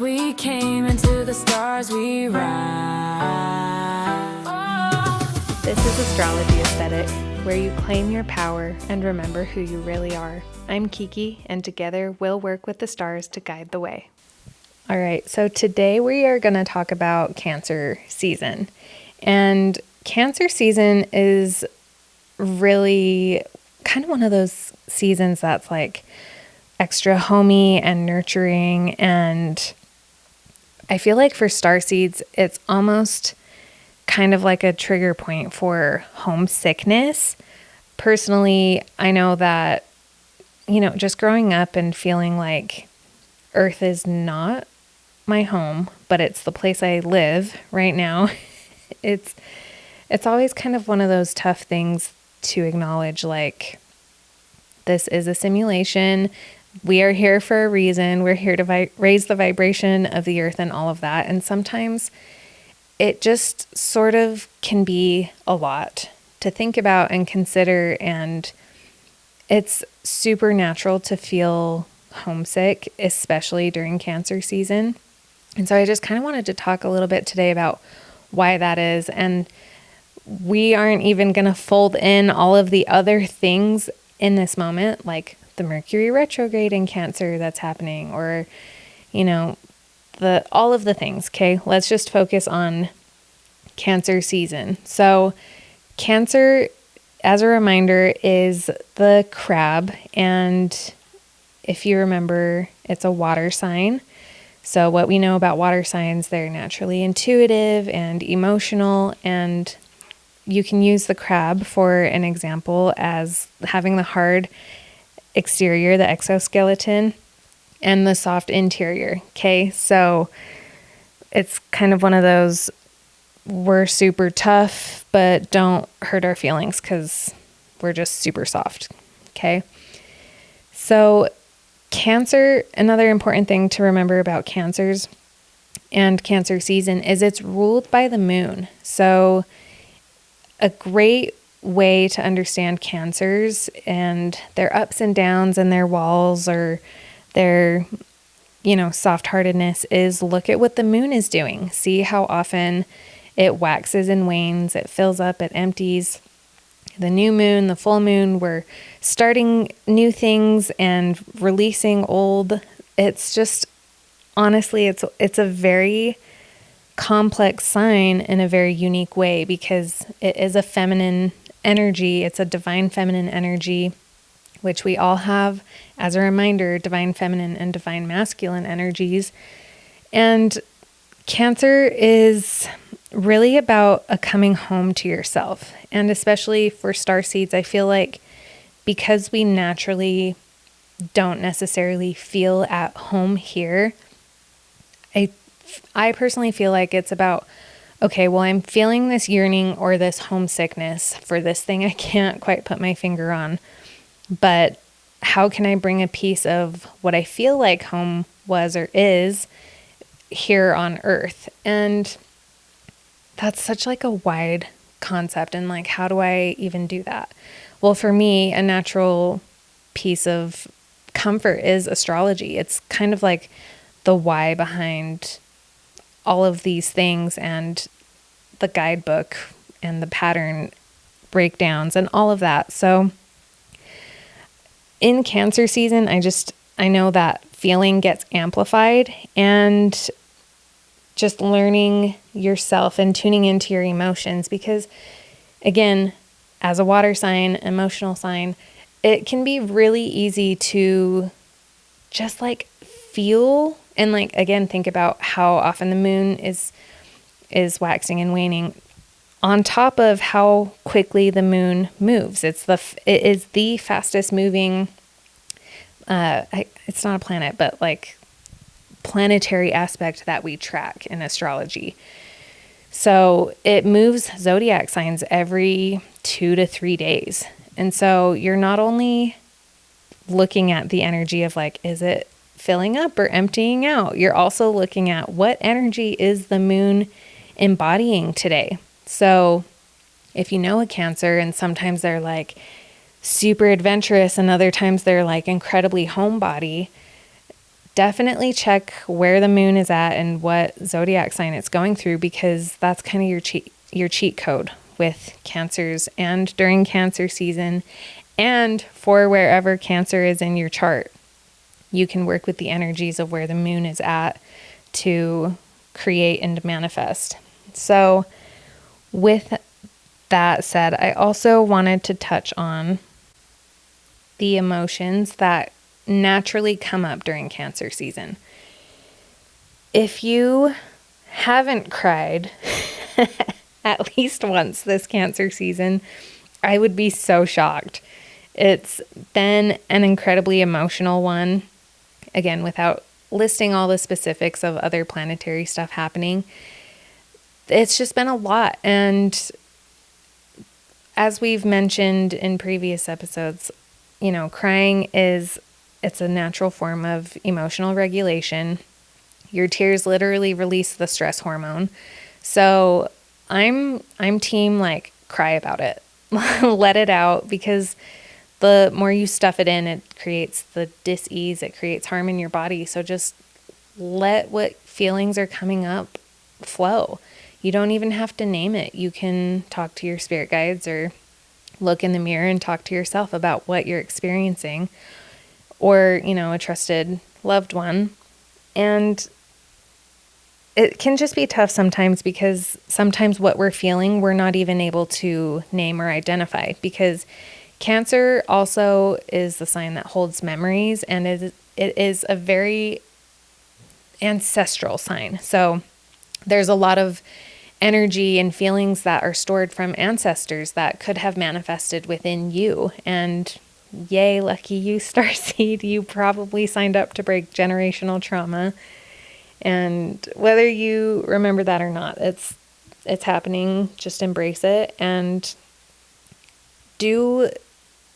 we came, into the stars we rise. Oh. This is Astrology Aesthetic, where you claim your power and remember who you really are. I'm Kiki, and together we'll work with the stars to guide the way. All right, so today we are going to talk about Cancer season. And Cancer season is really kind of one of those seasons that's like extra homey and nurturing. And I feel like for starseeds, it's almost kind of like a trigger point for homesickness. Personally, I know that, just growing up and feeling like Earth is not my home, but it's the place I live right now. It's always kind of one of those tough things to acknowledge, like, this is a simulation. We are here for a reason. We're here to raise the vibration of the earth and all of that. And sometimes it just sort of can be a lot to think about and consider. And it's super natural to feel homesick, especially during Cancer season. And so I just kind of wanted to talk a little bit today about why that is. And we aren't even going to fold in all of the other things in this moment, like the Mercury retrograde in Cancer that's happening, or, all of the things. Okay. Let's just focus on Cancer season. So Cancer, as a reminder, is the crab. And if you remember, it's a water sign. So what we know about water signs, they're naturally intuitive and emotional, and you can use the crab for an example as having the hard exterior, the exoskeleton, and the soft interior. Okay, so it's kind of one of those, we're super tough, but don't hurt our feelings because we're just super soft. Okay, so Cancer, another important thing to remember about Cancers and Cancer season is it's ruled by the moon. So a great way to understand Cancers and their ups and downs and their walls or their, soft-heartedness is look at what the moon is doing. See how often it waxes and wanes, it fills up, it empties. The new moon, the full moon, we're starting new things and releasing old. It's just, honestly, it's a very complex sign in a very unique way because it is a feminine energy. It's a divine feminine energy, which we all have. As a reminder, divine feminine and divine masculine energies. And Cancer is really about a coming home to yourself. And especially for starseeds, I feel like because we naturally don't necessarily feel at home here, I personally feel like it's about, okay, well, I'm feeling this yearning or this homesickness for this thing I can't quite put my finger on, but how can I bring a piece of what I feel like home was or is here on Earth? And that's such like a wide concept. And like, how do I even do that? Well, for me, a natural piece of comfort is astrology. It's kind of like the why behind all of these things and the guidebook and the pattern breakdowns and all of that. So in Cancer season, I know that feeling gets amplified, and just learning yourself and tuning into your emotions, because again, as a water sign, emotional sign, it can be really easy to just like feel and like, again, think about how often the moon is waxing and waning on top of how quickly the moon moves. It is the fastest moving, it's not a planet, but like planetary aspect that we track in astrology. So it moves zodiac signs every 2 to 3 days. And so you're not only looking at the energy of like, is it filling up or emptying out? You're also looking at what energy is the moon embodying today. So if you know a Cancer, and sometimes they're like super adventurous and other times they're like incredibly homebody, definitely check where the moon is at and what zodiac sign it's going through, because that's kind of your cheat code with Cancers and during Cancer season, and for wherever Cancer is in your chart. You can work with the energies of where the moon is at to create and manifest. So with that said, I also wanted to touch on the emotions that naturally come up during Cancer season. If you haven't cried at least once this Cancer season, I would be so shocked. It's been an incredibly emotional one. Again, without listing all the specifics of other planetary stuff happening, it's just been a lot. And as we've mentioned in previous episodes, crying it's a natural form of emotional regulation. Your tears literally release the stress hormone. So I'm team like cry about it. Let it out, because the more you stuff it in, it creates the dis-ease, it creates harm in your body. So just let what feelings are coming up flow. You don't even have to name it. You can talk to your spirit guides or look in the mirror and talk to yourself about what you're experiencing, or, a trusted loved one. And it can just be tough sometimes, because sometimes what we're feeling, we're not even able to name or identify, because Cancer also is the sign that holds memories, and it is a very ancestral sign. So there's a lot of energy and feelings that are stored from ancestors that could have manifested within you. And yay, lucky you, starseed, you probably signed up to break generational trauma. And whether you remember that or not, it's happening. Just embrace it and do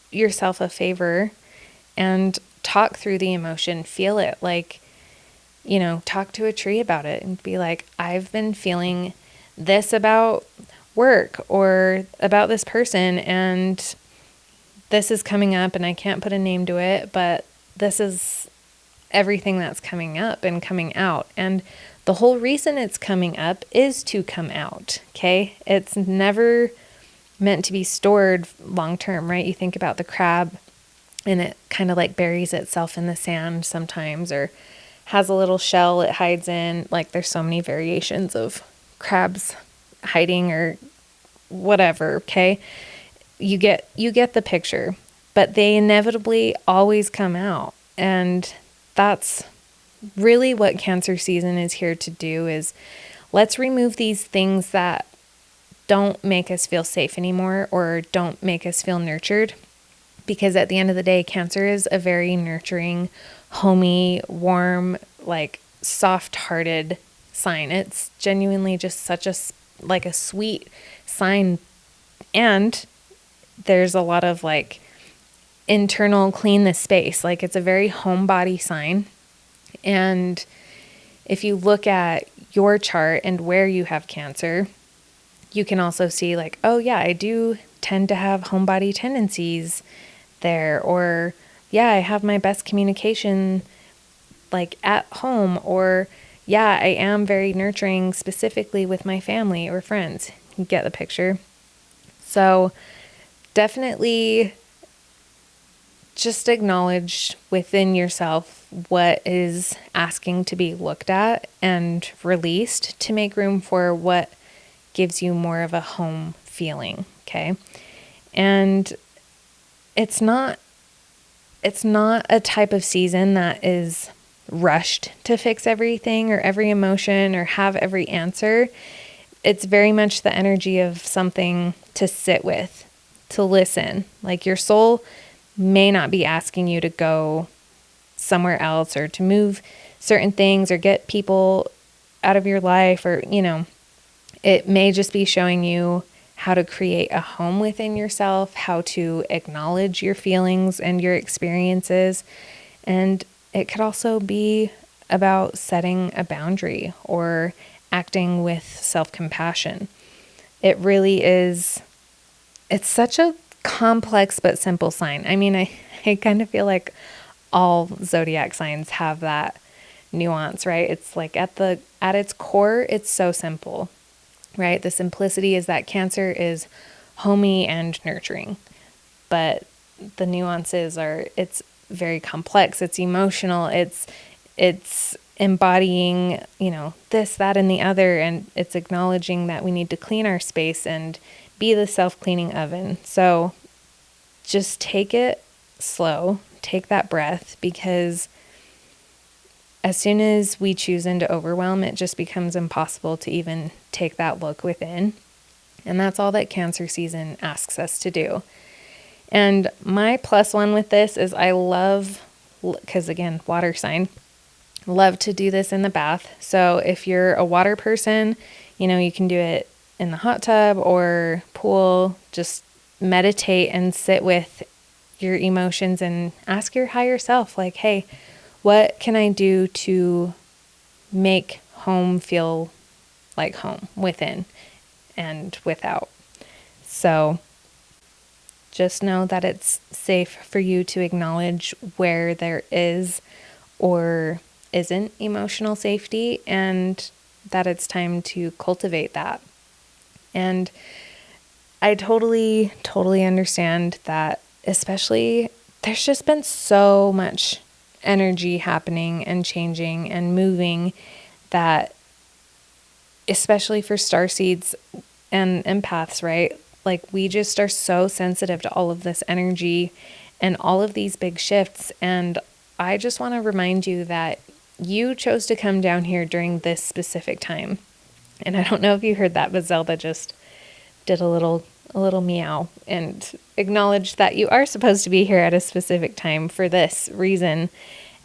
yourself a favor and talk through the emotion. Feel it. Like, talk to a tree about it and be like, I've been feeling this about work or about this person, and this is coming up, and I can't put a name to it, but this is everything that's coming up and coming out. And the whole reason it's coming up is to come out. Okay. It's never meant to be stored long term, right? You think about the crab, and it kind of like buries itself in the sand sometimes, or has a little shell it hides in. Like, there's so many variations of crabs hiding or whatever. Okay. You get the picture, but they inevitably always come out. And that's really what Cancer season is here to do, is let's remove these things that don't make us feel safe anymore or don't make us feel nurtured. Because at the end of the day, Cancer is a very nurturing, homey, warm, like soft-hearted sign. It's genuinely just such a sweet sign. And there's a lot of like internal clean the space. Like, it's a very homebody sign. And if you look at your chart and where you have Cancer, you can also see like, oh yeah, I do tend to have homebody tendencies there. Or yeah, I have my best communication like at home. Or yeah, I am very nurturing specifically with my family or friends. You get the picture. So definitely just acknowledge within yourself what is asking to be looked at and released, to make room for what gives you more of a home feeling. Okay. And it's not a type of season that is rushed to fix everything or every emotion or have every answer. It's very much the energy of something to sit with, to listen. Like, your soul may not be asking you to go somewhere else or to move certain things or get people out of your life, or, it may just be showing you how to create a home within yourself, how to acknowledge your feelings and your experiences. And it could also be about setting a boundary or acting with self-compassion. It really is, it's such a complex but simple sign. I mean, I kind of feel like all zodiac signs have that nuance, right? It's like at its core, it's so simple, right? The simplicity is that Cancer is homey and nurturing, but the nuances are, it's very complex, it's emotional, it's embodying, this, that, and the other, and it's acknowledging that we need to clean our space and be the self-cleaning oven. So just take it slow, take that breath, because as soon as we choose into overwhelm, it just becomes impossible to even take that look within. And that's all that Cancer season asks us to do. And my +1 with this is I love, because again, water sign, love to do this in the bath. So if you're a water person, you can do it in the hot tub or pool. Just meditate and sit with your emotions and ask your higher self, like, hey, what can I do to make home feel like home within and without? So just know that it's safe for you to acknowledge where there is or isn't emotional safety, and that it's time to cultivate that. And I totally, totally understand that, especially there's just been so much energy happening and changing and moving that, especially for starseeds and empaths, right? Like, we just are so sensitive to all of this energy and all of these big shifts. And I just want to remind you that you chose to come down here during this specific time. And I don't know if you heard that, but Zelda just did a little meow and acknowledged that you are supposed to be here at a specific time for this reason.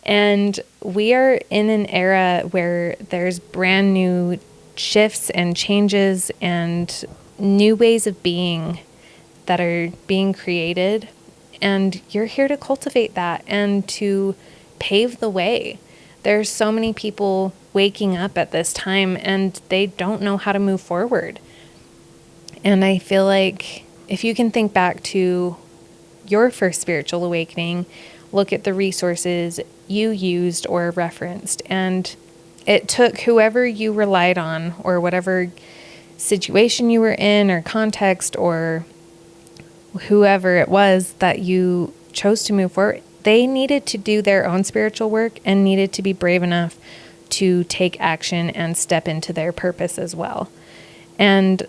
And we are in an era where there's brand new shifts and changes and new ways of being that are being created. And you're here to cultivate that and to pave the way. There's so many people waking up at this time and they don't know how to move forward. And I feel like if you can think back to your first spiritual awakening, look at the resources you used or referenced, and it took whoever you relied on or whatever situation you were in or context or whoever it was that you chose to move forward. They needed to do their own spiritual work and needed to be brave enough to take action and step into their purpose as well. And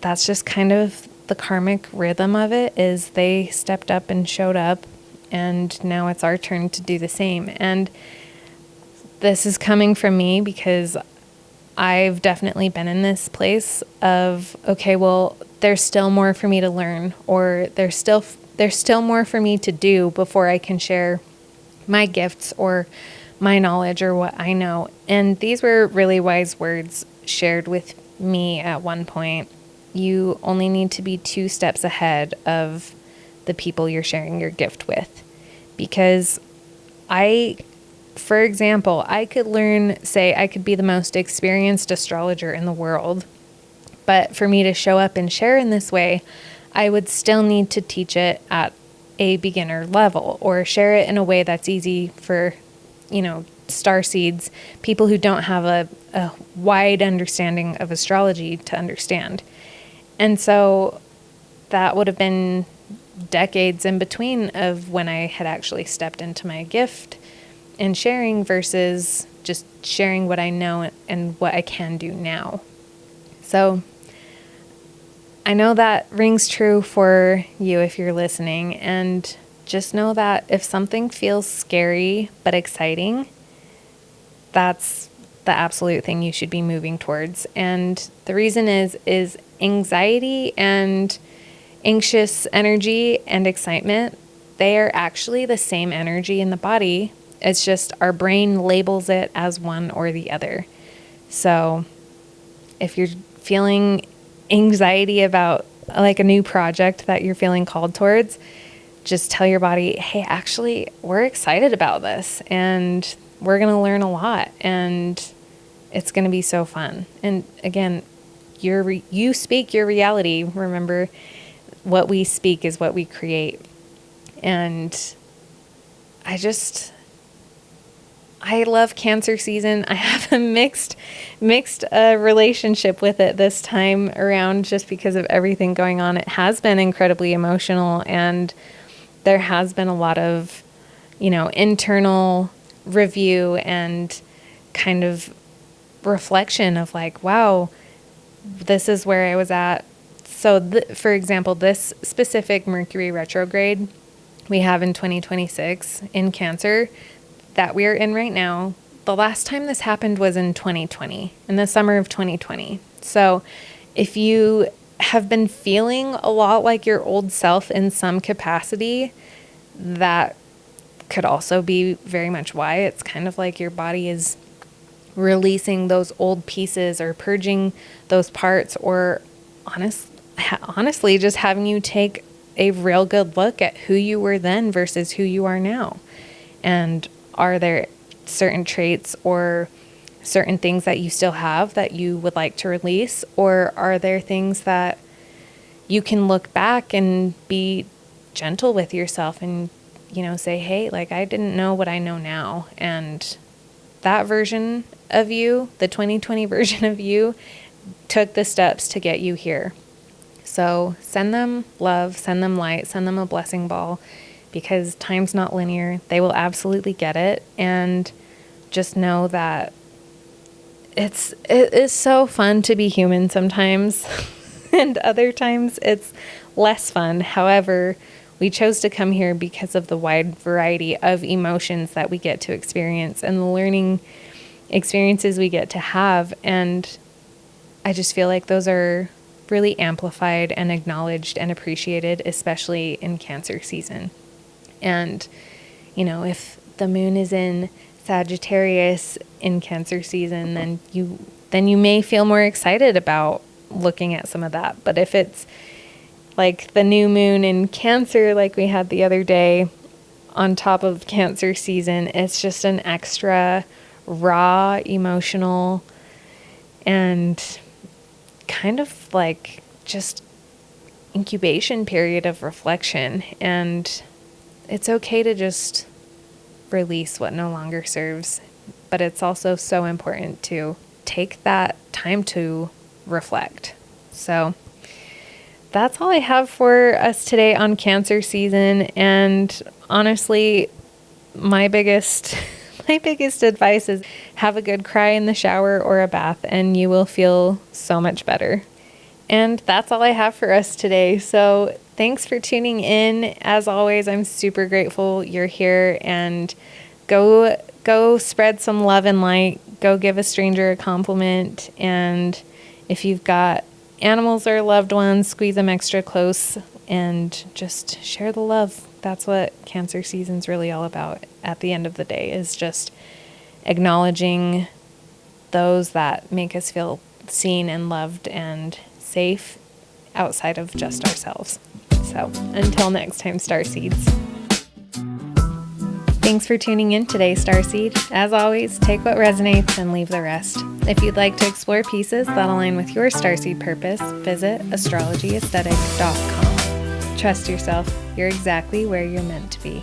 that's just kind of the karmic rhythm of it, is they stepped up and showed up, and now it's our turn to do the same. And this is coming from me because I've definitely been in this place of, okay, well, there's still more for me to learn, or there's still more for me to do before I can share my gifts or my knowledge or what I know. And these were really wise words shared with me at one point. You only need to be 2 steps ahead of the people you're sharing your gift with. Because for example, I could I could be the most experienced astrologer in the world, but for me to show up and share in this way, I would still need to teach it at a beginner level or share it in a way that's easy for, starseeds, people who don't have a wide understanding of astrology to understand. And so that would have been decades in between of when I had actually stepped into my gift and sharing versus just sharing what I know and what I can do now. So I know that rings true for you if you're listening, and just know that if something feels scary but exciting, that's the absolute thing you should be moving towards. And the reason is anxiety and anxious energy and excitement, they are actually the same energy in the body. It's just our brain labels it as one or the other. So if you're feeling anxiety about like a new project that you're feeling called towards, just tell your body, hey, actually, we're excited about this and we're going to learn a lot and it's going to be so fun. And again, you speak your reality. Remember, what we speak is what we create. And I I love Cancer season. I have a mixed relationship with it this time around just because of everything going on. It has been incredibly emotional, and there has been a lot of, internal review and kind of reflection of like, wow, this is where I was at. So, for example, this specific Mercury retrograde we have in 2026 in Cancer that we're in right now, the last time this happened was in 2020, in the summer of 2020. So if you have been feeling a lot like your old self in some capacity, that could also be very much why. It's kind of like your body is releasing those old pieces or purging those parts, or honestly just having you take a real good look at who you were then versus who you are now. And are there certain traits or certain things that you still have that you would like to release? Or are there things that you can look back and be gentle with yourself and, say, hey, like, I didn't know what I know now. And that version of you, the 2020 version of you, took the steps to get you here. So send them love, send them light, send them a blessing ball, because time's not linear. They will absolutely get it. And just know that it is so fun to be human sometimes, and other times it's less fun. However, we chose to come here because of the wide variety of emotions that we get to experience and the learning experiences we get to have. And I just feel like those are really amplified and acknowledged and appreciated, especially in Cancer season. And, if the moon is in Sagittarius in Cancer season, then you may feel more excited about looking at some of that. But if it's like the new moon in Cancer, like we had the other day, on top of Cancer season, it's just an extra raw, emotional, and kind of like just incubation period of reflection. And it's okay to just release what no longer serves, but it's also so important to take that time to reflect. So that's all I have for us today on Cancer season. And honestly, my biggest advice is have a good cry in the shower or a bath, and you will feel so much better. And that's all I have for us today. So thanks for tuning in. As always, I'm super grateful you're here, and go spread some love and light. Go give a stranger a compliment. And if you've got animals or loved ones, squeeze them extra close and just share the love. That's what Cancer season's really all about at the end of the day, is just acknowledging those that make us feel seen and loved and safe outside of just ourselves. So until next time, Starseeds. Thanks for tuning in today, Starseed. As always, take what resonates and leave the rest. If you'd like to explore pieces that align with your Starseed purpose, visit astrologyaesthetic.com. Trust yourself. You're exactly where you're meant to be.